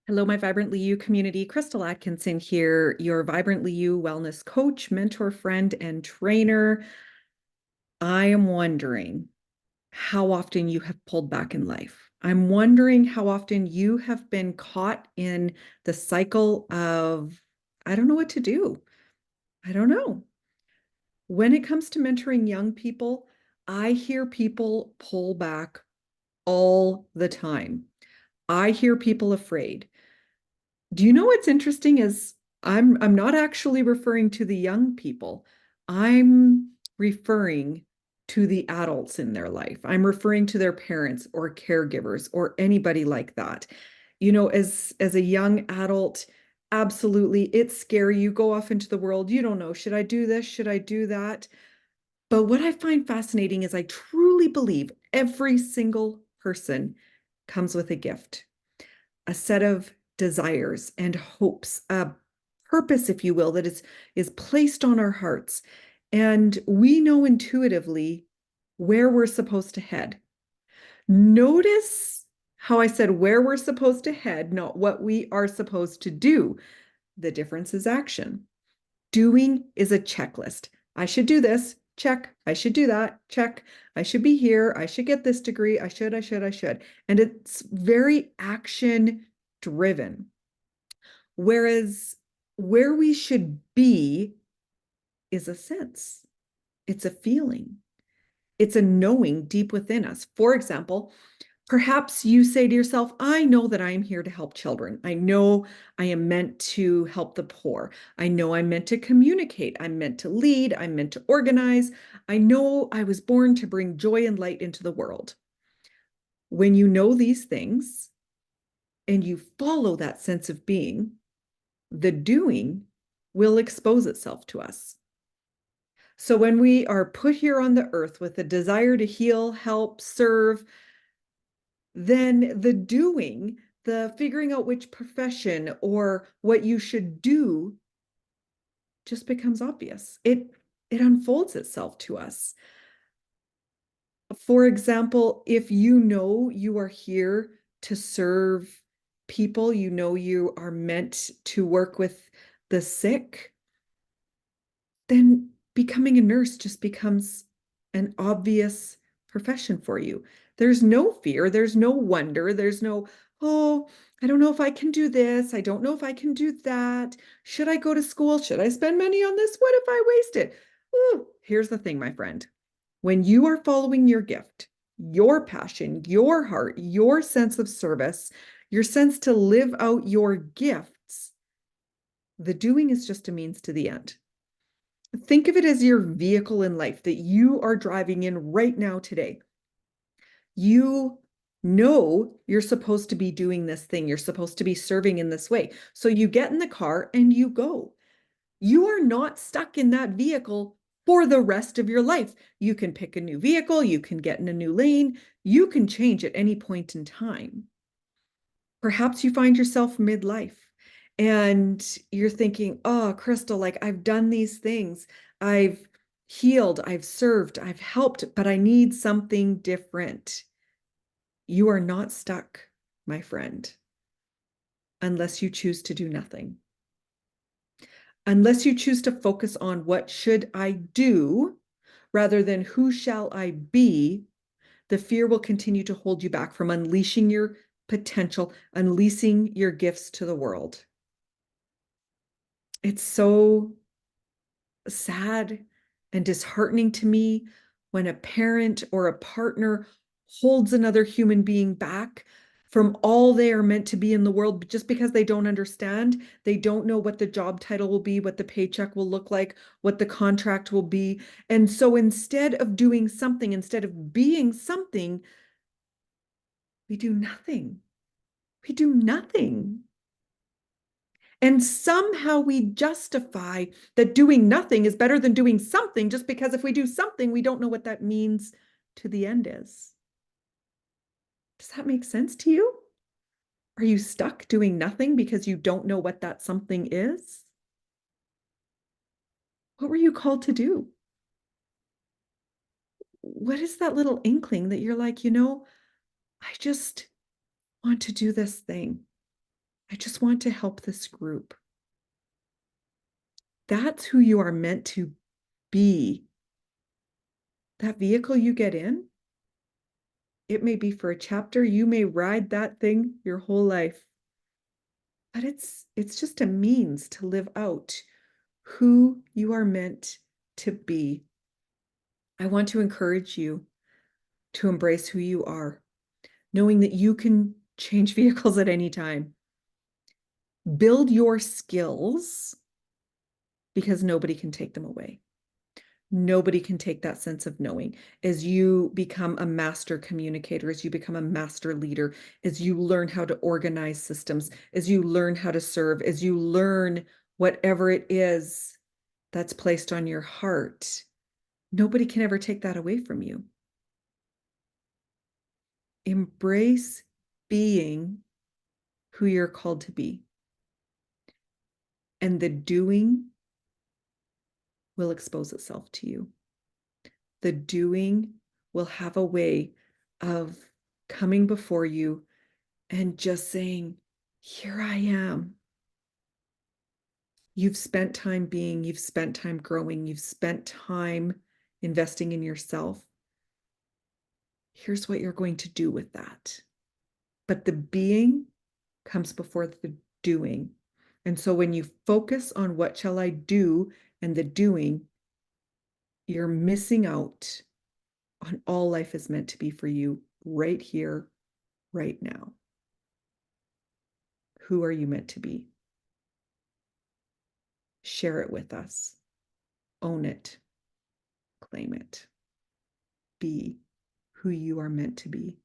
Hello, my Vibrantly You community. Crystal Atkinson here, your Vibrantly You wellness coach, mentor, friend, and trainer. I am wondering how often you have pulled back in life. I'm wondering how often you have been caught in the cycle of, I don't know what to do. I don't know. When it comes to mentoring young people, I hear people pull back all the time. I hear people afraid. Do you know what's interesting is I'm not actually referring to the young people. I'm referring to the adults in their life. I'm referring to their parents or caregivers or anybody like that. As a young adult, absolutely, it's scary. You go off into the world, you don't know, should I do this? Should I do that? But what I find fascinating is I truly believe every single person comes with a gift, a set of desires and hopes, a purpose, if you will, that is placed on our hearts. And we know intuitively where we're supposed to head. Notice how I said where we're supposed to head, not what we are supposed to do. The difference is action. Doing is a checklist. I should do this, check. I should do that, check. I should be here. I should get this degree. I should. And it's very action driven. Whereas where we should be is a sense, it's a feeling, it's a knowing deep within us. For example, perhaps you say to yourself, I know that I am here to help children. I know I am meant to help the poor. I know I'm meant to communicate. I'm meant to lead. I'm meant to organize. I know I was born to bring joy and light into the world. When you know these things and you follow that sense of being, the doing will expose itself to us. So when we are put here on the earth with a desire to heal, help, serve, then the doing, the figuring out which profession or what you should do just becomes obvious. It unfolds itself to us. For example, if you know you are here to serve people, you know you are meant to work with the sick, then becoming a nurse just becomes an obvious profession for you. There's no fear, there's no wonder, there's no, oh, I don't know if I can do this. I don't know if I can do that. Should I go to school? Should I spend money on this? What if I waste it? Ooh, here's the thing, my friend. When you are following your gift, your passion, your heart, your sense of service, your sense to live out your gifts, the doing is just a means to the end. Think of it as your vehicle in life that you are driving in right now today. You know you're supposed to be doing this thing. You're supposed to be serving in this way. So you get in the car and you go. You are not stuck in that vehicle for the rest of your life. You can pick a new vehicle. You can get in a new lane. You can change at any point in time. Perhaps you find yourself midlife and you're thinking, oh, Crystal, like I've done these things. I've healed, I've served, I've helped, but I need something different. You are not stuck, my friend, unless you choose to do nothing. Unless you choose to focus on what should I do rather than who shall I be, the fear will continue to hold you back from unleashing your potential, unleashing your gifts to the world. It's so sad and disheartening to me when a parent or a partner holds another human being back from all they are meant to be in the world just because they don't understand. They don't know what the job title will be, what the paycheck will look like, what the contract will be. And so instead of doing something, instead of being something, we do nothing. We do nothing. And somehow we justify that doing nothing is better than doing something just because if we do something, we don't know what that means to the end is. Does that make sense to you? Are you stuck doing nothing because you don't know what that something is? What were you called to do? What is that little inkling that you're like, I just want to do this thing. I just want to help this group. That's who you are meant to be. That vehicle you get in, it may be for a chapter, you may ride that thing your whole life. But it's just a means to live out who you are meant to be. I want to encourage you to embrace who you are, knowing that you can change vehicles at any time. Build your skills because nobody can take them away. Nobody can take that sense of knowing. As you become a master communicator, as you become a master leader, as you learn how to organize systems, as you learn how to serve, as you learn whatever it is that's placed on your heart, nobody can ever take that away from you. Embrace being who you're called to be. And the doing will expose itself to you. The doing will have a way of coming before you and just saying, here I am. You've spent time being, you've spent time growing, you've spent time investing in yourself. Here's what you're going to do with that. But the being comes before the doing. And so when you focus on what shall I do and the doing, you're missing out on all life is meant to be for you right here, right now. Who are you meant to be? Share it with us. Own it. Claim it. Be who you are meant to be.